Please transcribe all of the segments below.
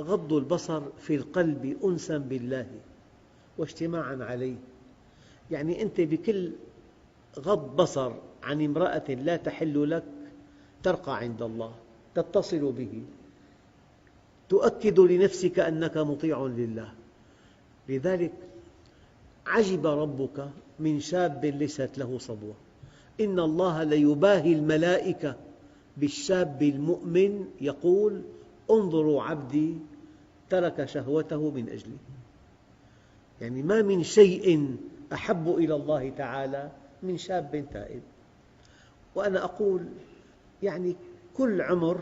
غض البصر في القلب أنسا بالله واجتماعا عليه. يعني أنت بكل غض بصر عن امرأة لا تحل لك ترقى عند الله، تتصل به، تؤكد لنفسك أنك مطيع لله. لذلك عجب ربك من شاب ليست له صبوة. إن الله ليباهي الملائكة بالشاب المؤمن يقول: انظروا عبدي ترك شهوته من أجلي. يعني ما من شيء أحب إلى الله تعالى من شاب تائب. وأنا أقول يعني كل عمر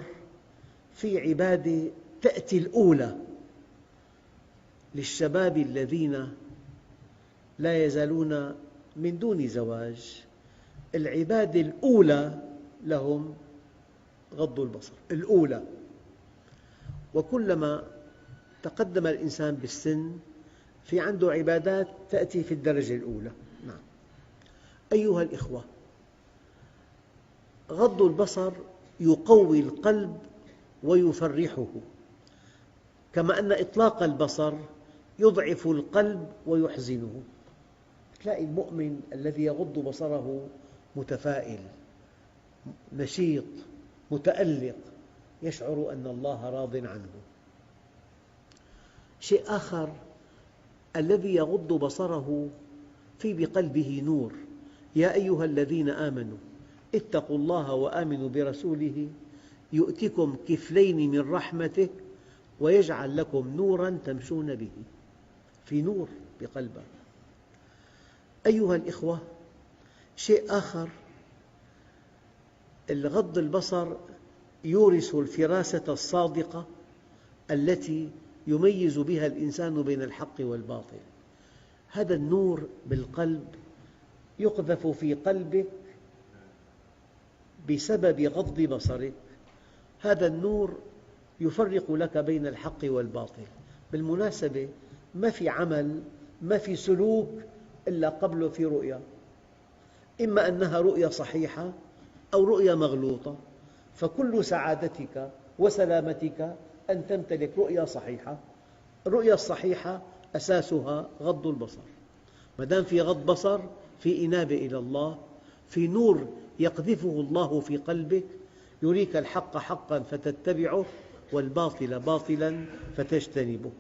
في عبادة تأتي الأولى للشباب الذين لا يزالون من دون زواج. العبادة الأولى لهم غض البصر، الأولى. وكلما تقدم الإنسان بالسن في عنده عبادات تأتي في الدرجة الأولى. نعم. أيها الإخوة، غض البصر يقوي القلب ويفرحه، كما أن إطلاق البصر يضعف القلب ويحزنه. تلاقي المؤمن الذي يغض بصره متفائل، نشيط، متألق، يشعر أن الله راض عنه. شيء آخر، الذي يغض بصره في بقلبه نور. يا أيها الذين آمنوا اتقوا الله وآمنوا برسوله يؤتكم كفلين من رحمته ويجعل لكم نوراً تمشون به. في نور بقلبه. أيها الإخوة، شيء آخر، غض البصر يورث الفراسة الصادقة التي يميز بها الإنسان بين الحق والباطل. هذا النور بالقلب يقذف في قلبك بسبب غض بصرك. هذا النور يفرق لك بين الحق والباطل. بالمناسبة ما في عمل، ما في سلوك إلا قبله في رؤية، إما أنها رؤية صحيحة أو رؤية مغلوطة. فكل سعادتك وسلامتك أن تمتلك رؤية صحيحة. الرؤية الصحيحة أساسها غض البصر. ما دام في غض بصر، في إنابة إلى الله، في نور يقذفه الله في قلبك يريك الحق حقاً فتتبعه والباطل باطلاً فتجتنبه.